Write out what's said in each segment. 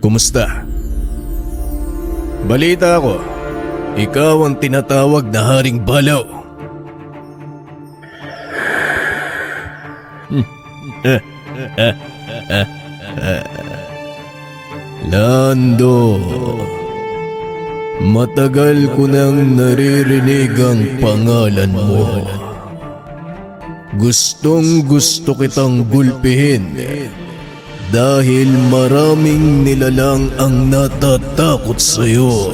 Kumusta? Balita ko, ikaw ang tinatawag na Haring Balaw. Lando, matagal ko nang naririnig ang pangalan mo. Gustong gusto kitang gulpihin dahil maraming nilalang ang natatakot sa'yo.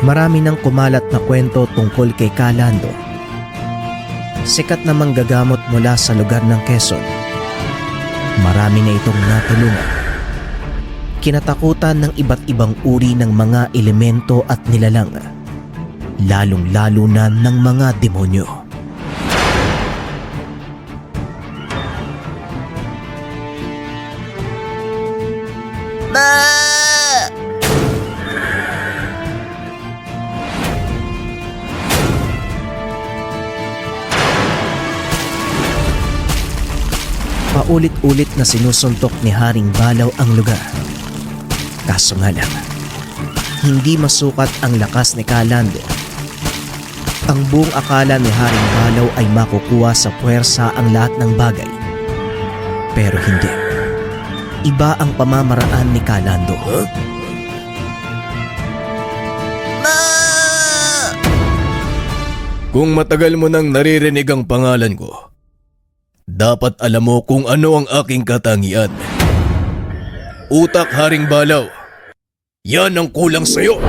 Marami nang kumalat na kwento tungkol kay Kalando. Sikat na manggagamot mula sa lugar ng Quezon. Marami na itong natulungan. Kinatakutan ng iba't ibang uri ng mga elemento at nilalang, lalong-lalo na ng mga demonyo. Paulit-ulit na sinusuntok ni Haring Balaw ang lugar. Kaso nga lang, hindi masukat ang lakas ni Kalando. Ang buong akala ni Haring Balaw ay makukuha sa puwersa ang lahat ng bagay. Pero hindi. Iba ang pamamaraan ni Kalando. Kung matagal mo nang naririnig ang pangalan ko, dapat alam mo kung ano ang aking katangian. Utak, Haring Balaw. Yan ang kulang sa'yo.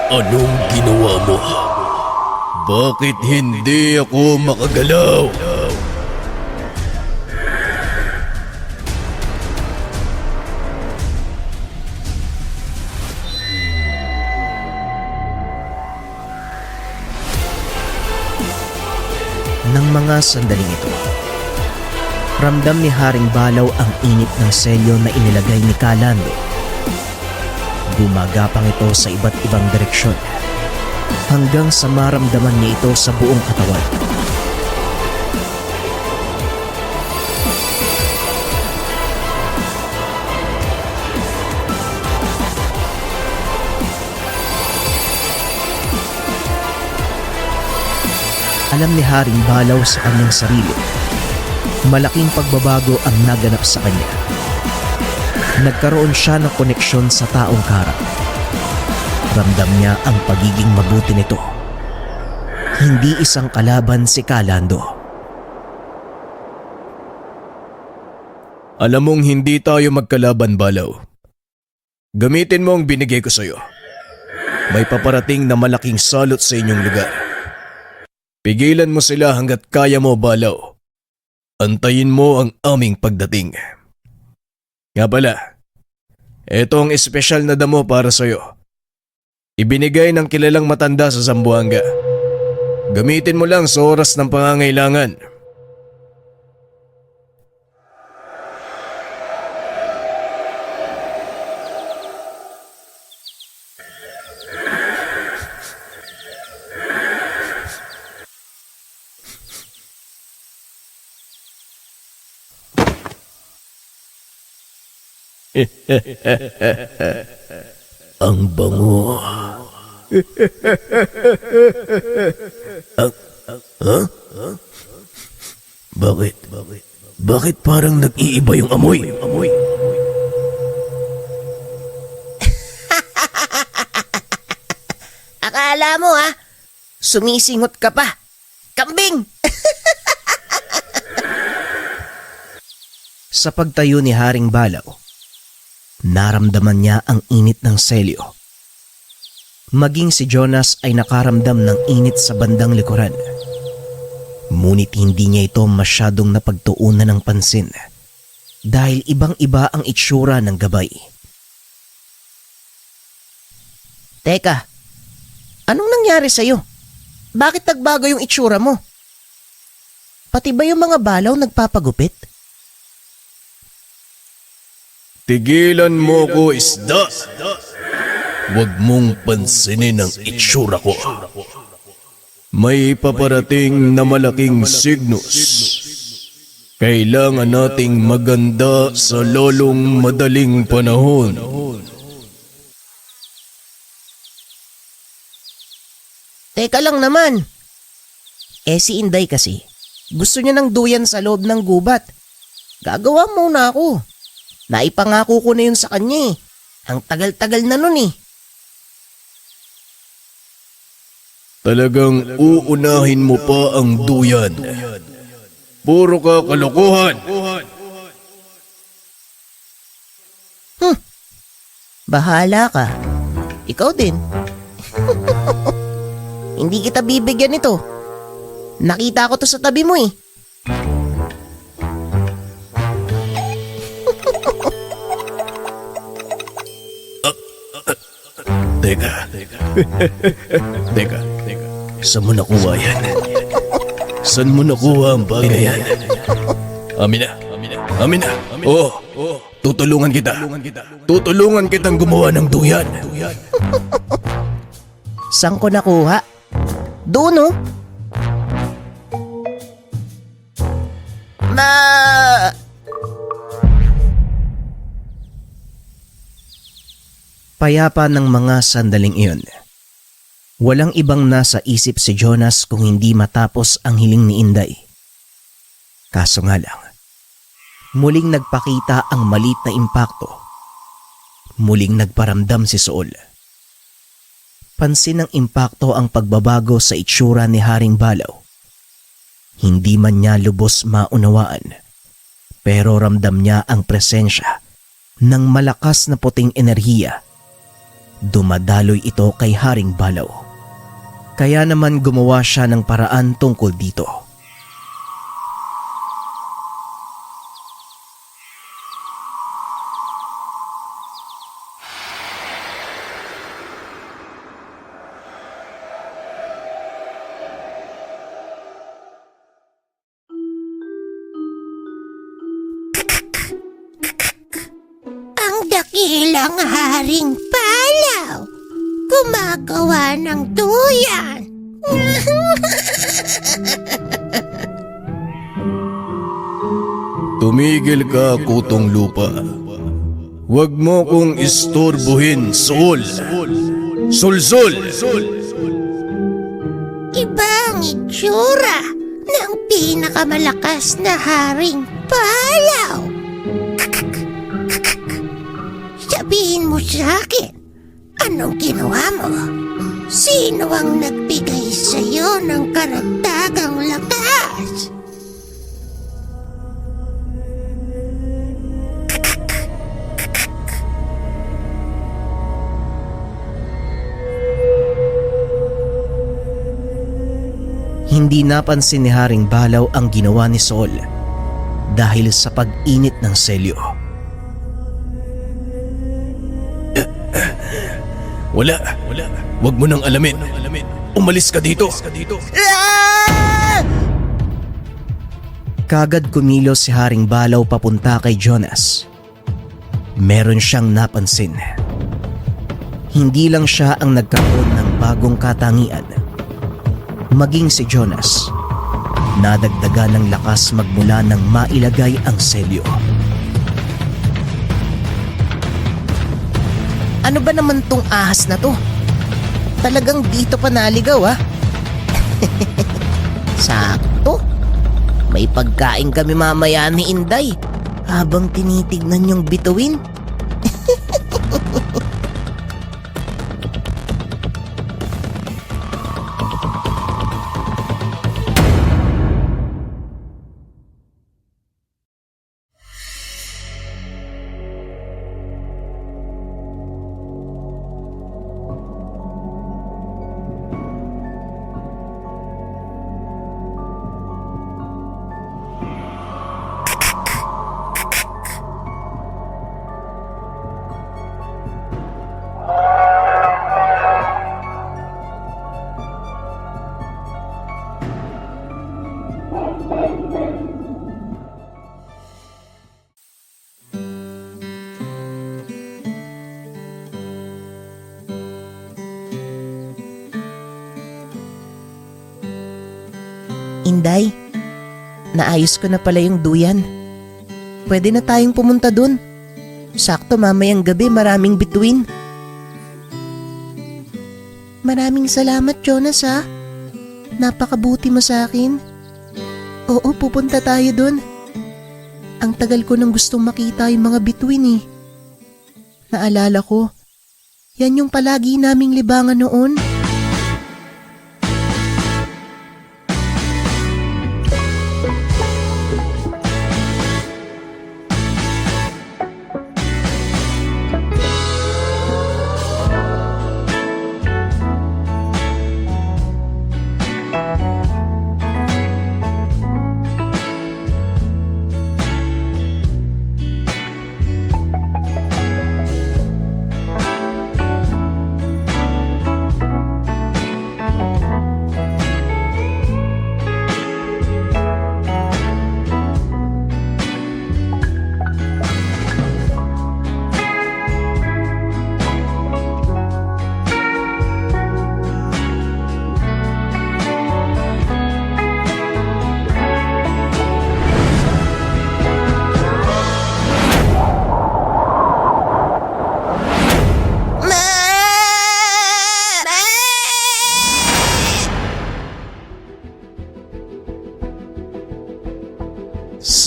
Anong ginawa mo? Bakit hindi ako makagalaw? Nang mga sandaling ito, ramdam ni Haring Balaw ang init ng selyo na inilagay ni Kalando. Gumagapang ito sa iba't ibang direksyon hanggang sa maramdaman niya ito sa buong katawan. Alam ni Haring Balaw sa kanyang sarili, malaking pagbabago ang naganap sa kanya. Nagkaroon siya ng koneksyon sa taong kaharap. Ramdam niya ang pagiging mabuti nito. Hindi isang kalaban si Kalando. Alam mong hindi tayo magkalaban, Balaw. Gamitin mo ang binigay ko sa'yo. May paparating na malaking salot sa inyong lugar. Pigilan mo sila hanggat kaya mo, Balaw. Antayin mo ang aming pagdating. Nga pala, ito ang espesyal na damo para sa'yo. Ibinigay ng kilalang matanda sa Zamboanga. Gamitin mo lang sa oras ng pangangailangan. Ang bango. nag-iiba yung amoy. Akala mo sumisingot ka pa. Kambing! Sa pagtayo ni Haring Balaw, naramdaman niya ang init ng selyo. Maging si Jonas ay nakaramdam ng init sa bandang likuran. Ngunit hindi niya ito masyadong napagtuunan ng pansin dahil ibang-iba ang itsura ng gabay. Teka, anong nangyari sa'yo? Bakit nagbago yung itsura mo? Pati ba yung mga balaw nagpapagupit? Tigilan mo ko, isda. Huwag mong pansinin ang itsura ko. May paparating na malaking signos. Kailangan nating maganda sa lolong madaling panahon. Teka lang naman. Si Inday kasi, gusto niya ng duyan sa loob ng gubat. Gagawa muna ako. Naipangako ko na yun sa kanya. Ang tagal-tagal na nun . Talagang uunahin mo pa ang duyan. Puro ka kalokohan. Bahala ka. Ikaw din. Hindi kita bibigyan nito. Nakita ko to sa tabi mo . Teka. Saan mo nakuha yan? Saan mo nakuha ang bagay na yan? Amin na. Oo, tutulungan kita. Tutulungan kitang gumawa ng duyan. Saan ko nakuha? Doon . Payapa ng mga sandaling iyon. Walang ibang nasa isip si Jonas kung hindi matapos ang hiling ni Inday. Kaso nga lang, muling nagpakita ang maliit na impakto. Muling nagparamdam si Saul. Pansin ng impakto ang pagbabago sa itsura ni Haring Balaw. Hindi man niya lubos maunawaan, pero ramdam niya ang presensya ng malakas na puting enerhiya. Dumadaloy ito kay Haring Balaw. Kaya naman gumawa siya ng paraan tungkol dito. Ang dakilang Haring Balaw, gumagawa ng duyan. Tumigil ka, kutong lupa. Huwag mo kong istorbohin, Saul. Sul! Iba ang itsura ng pinakamalakas na Haring Balaw. Sabihin mo sa akin, anong ginawa mo? Sino ang nagbigay sa'yo ng karagdagang lakas? Hindi napansin ni Haring Balaw ang ginawa ni Saul dahil sa pag-init ng selyo. Wala. Huwag mo nang alamin. Umalis ka dito. Kagad kumilos si Haring Balaw papunta kay Jonas. Meron siyang napansin. Hindi lang siya ang nagkaroon ng bagong katangian. Maging si Jonas, nadagdagan ng lakas magmula nang mailagay ang selyo. Ano ba naman tong ahas na to? Talagang dito pa naligaw Sakto. May pagkain kami mamaya ni Inday. habang tinitignan yung bituin. Inday, naayos ko na pala yung duyan. Pwede na tayong pumunta dun. Sakto mamayang gabi maraming bituin. Maraming salamat, Jonas, ha. Napakabuti mo sa akin. Oo, pupunta tayo dun. Ang tagal ko nang gustong makita yung mga bituin eh. Naalala ko, yan yung palagi naming libangan noon.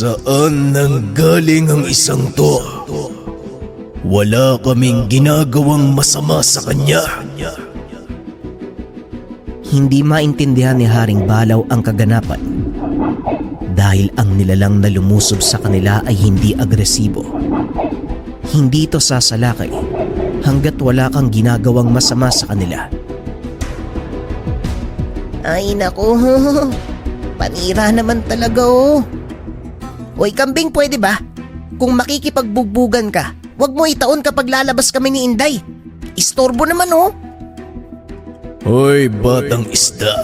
Saan nanggaling ang isang to? Wala kaming ginagawang masama sa kanya. Hindi maintindihan ni Haring Balaw ang kaganapan dahil ang nilalang na lumusob sa kanila ay hindi agresibo. Hindi ito sasalakay hanggat wala kang ginagawang masama sa kanila. Ay naku, panira naman talaga oh. Hoy kambing, pwede ba? Kung makikipagbugbugan ka, wag mo itaon kapag lalabas kami ni Inday. Istorbo naman oh. Hoy batang isda,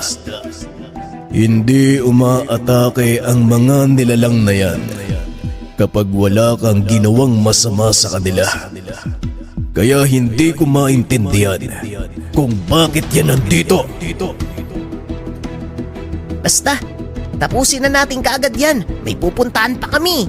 hindi umaatake ang mga nilalang na yan kapag wala kang ginawang masama sa kanila. Kaya hindi ko maintindihan kung bakit yan nandito. Basta, tapusin na natin kaagad yan. May pupuntahan pa kami.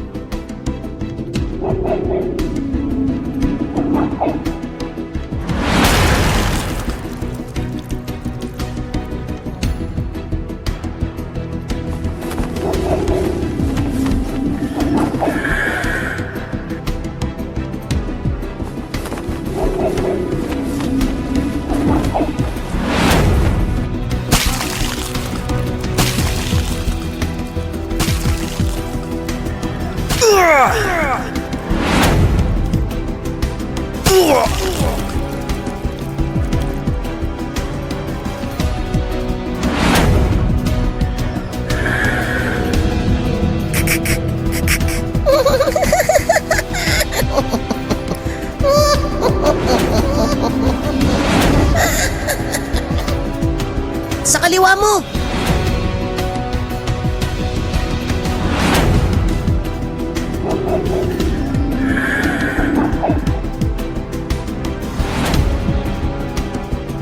Sa kaliwa mo!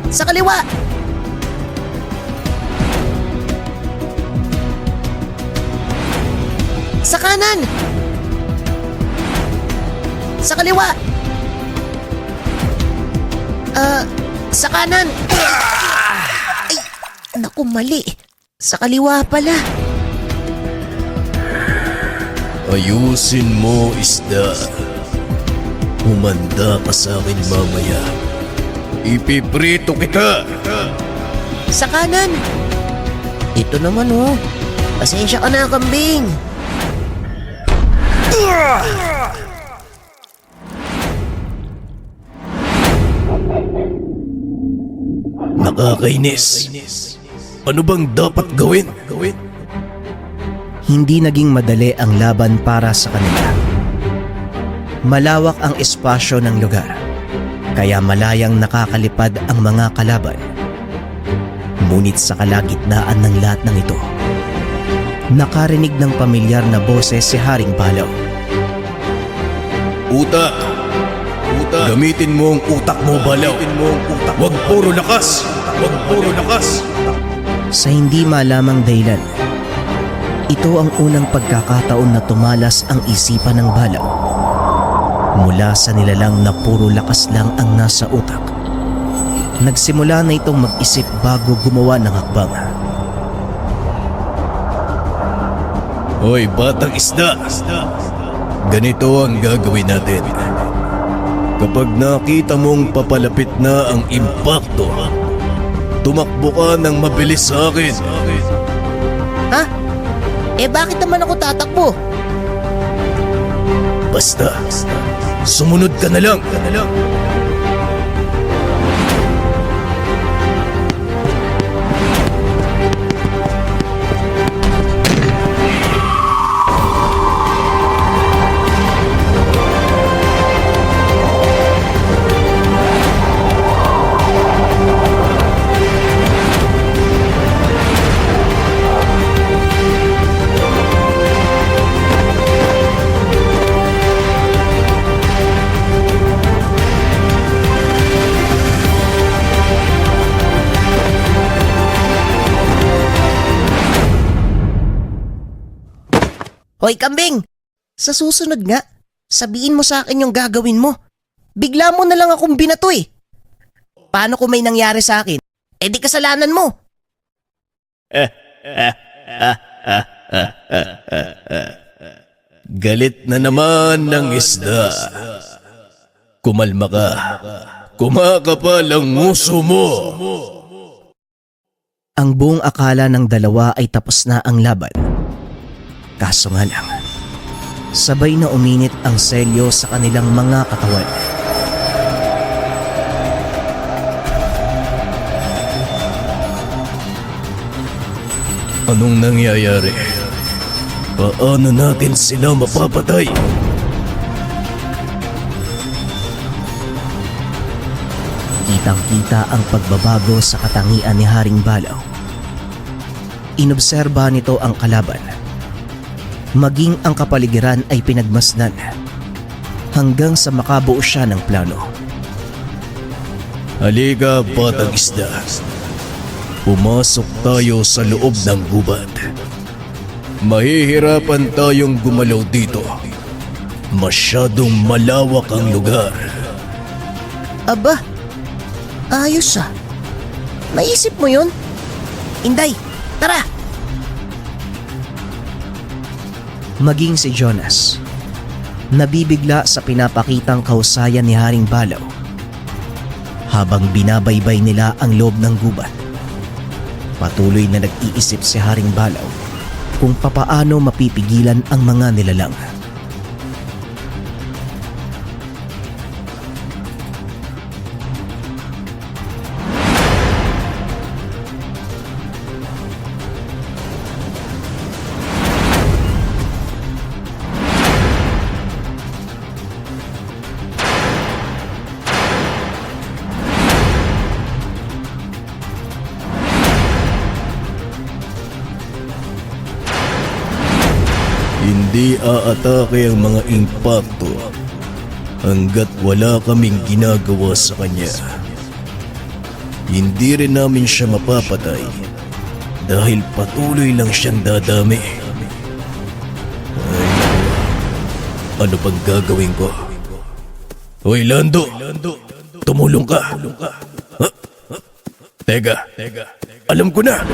Sa kaliwa! Sa kanan! Sa kaliwa! Sa kanan! Ay, naku, mali. Sa kaliwa pala. Ayusin mo, isda. Humanda ka sa akin mamaya. Ipiprito kita! Sa kanan. Ito naman oh. Pasensya ka na, kambing. Nakakainis. Ano bang dapat gawin? Hindi naging madali ang laban para sa kanila. Malawak ang espasyo ng lugar, kaya malayang nakakalipad ang mga kalaban. Ngunit sa kalagitnaan ng lahat ng ito, nakarinig ng pamilyar na boses si Haring Balaw. Utak! Gamitin mo ang utak mo, Balaw. Huwag puro lakas! Sa hindi malamang dahilan, ito ang unang pagkakataon na tumalas ang isipan ng Balaw. Mula sa nilalang na puro lakas lang ang nasa utak, nagsimula na itong mag-isip bago gumawa ng hakbang. Hoy, batang isda! Ganito ang gagawin natin. Kapag nakita mong papalapit na ang impakto, tumakbo ka ng mabilis sa akin. Ha? Bakit naman ako tatakbo? Basta, sumunod ka na lang. Hoy, kambing! Sa susunod nga, sabihin mo sa akin yung gagawin mo. Bigla mo na lang akong binato eh. Paano kung may nangyari sa akin? Di kasalanan mo. Galit na naman ng isda. Kumalma ka. Kumakapal ang nguso mo. Ang buong akala ng dalawa ay tapos na ang laban. Kaso nga lang, sabay na uminit ang selyo sa kanilang mga katawan. Anong nangyayari? Paano natin sila mapapatay? Kitang-kita ang pagbabago sa katangian ni Haring Balaw. Inobserba nito ang kalaban. Maging ang kapaligiran ay pinagmasdan hanggang sa makabuo siya ng plano. Halika, batang isda. Pumasok tayo sa loob ng gubat. Mahihirapan tayong gumalaw dito. Masyadong malawak ang lugar. Aba, ayos ah. Naisip mo yun? Inday, tara! Maging si Jonas, nabibigla sa pinapakitang kahusayan ni Haring Balaw. Habang binabaybay nila ang loob ng gubat, patuloy na nag-iisip si Haring Balaw kung papaano mapipigilan ang mga nilalang. Hindi aatake ang mga impakto hanggat wala kaming ginagawa sa kanya. Hindi rin namin siya mapapatay dahil patuloy lang siyang dadami. Ay, ano pang gagawin ko? Hoy, Lando! Tumulong ka! Ha? Teka, alam ko na!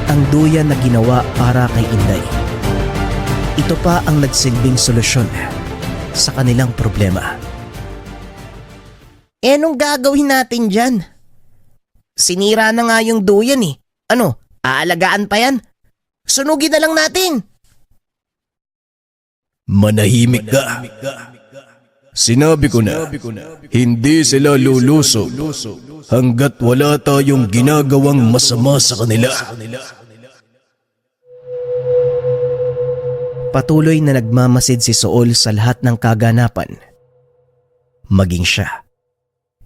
ang duyan na ginawa para kay Inday. Ito pa ang nagsilbing solusyon sa kanilang problema. Anong gagawin natin dyan? Sinira na nga yung duyan eh. Ano, aalagaan pa yan? Sunugin na lang natin. Manahimik ka. Sinabi ko na, hindi sila lulusog hanggat wala tayong ginagawang masama sa kanila. Patuloy na nagmamasid si Saul sa lahat ng kaganapan. Maging siya.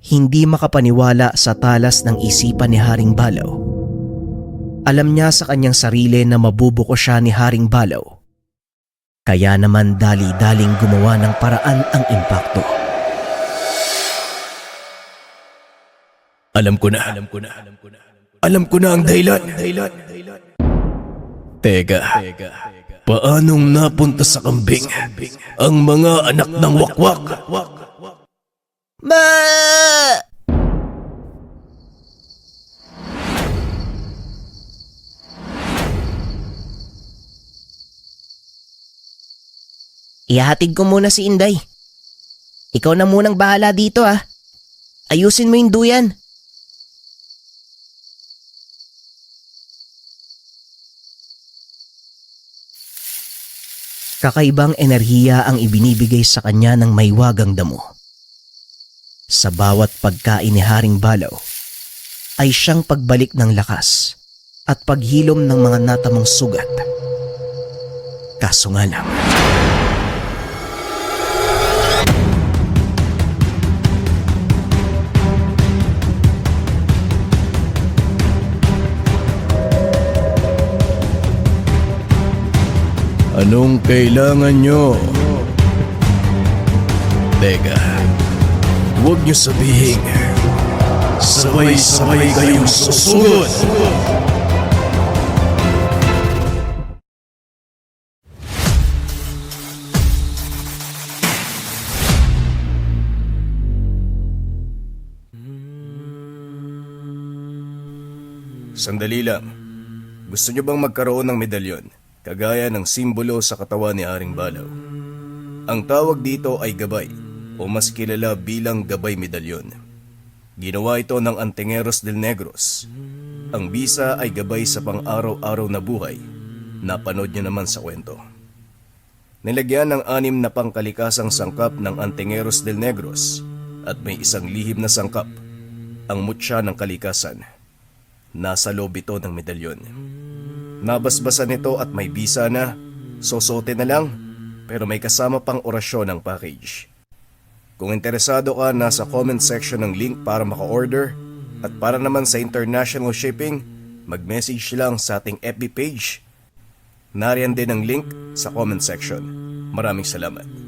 Hindi makapaniwala sa talas ng isipan ni Haring Balaw. Alam niya sa kanyang sarili na mabubuko siya ni Haring Balaw. Kaya naman dali-daling gumawa ng paraan ang impakto. Alam ko na ang dahilan. Teka, paanong napunta sa kambing ang mga anak ng wakwak? Ba! Ihahatid ko muna si Inday. Ikaw na munang bahala dito ah. Ayusin mo yung duyan. Kakaibang enerhiya ang ibinibigay sa kanya ng maywagang damo. Sa bawat pagkain ni Haring Balaw ay siyang pagbalik ng lakas at paghilom ng mga natamong sugat. Kaso nga lang, Anong kailangan nyo? Teka, huwag nyo sabihin sabay-sabay kayong susugod. Sandali lang. Gusto nyo bang magkaroon ng medalyon? Kagaya ng simbolo sa katawan ni Haring Balaw. Ang tawag dito ay gabay o mas kilala bilang gabay medalyon. Ginawa ito ng Antengeros del Negros. Ang bisa ay gabay sa pang-araw-araw na buhay. Napanood niyo naman sa kwento. Nilagyan ng 6 na pangkalikasang sangkap ng Antengeros del Negros at may isang lihim na sangkap, ang mutya ng kalikasan. Nasa loob ito ng medalyon. Nabasbasan nito at may bisa na, sosote na lang, pero may kasama pang orasyon ng package. Kung interesado ka, nasa comment section ng link para maka-order, at para naman sa international shipping, mag-message lang sa ating FB page. Nariyan din ang link sa comment section. Maraming salamat.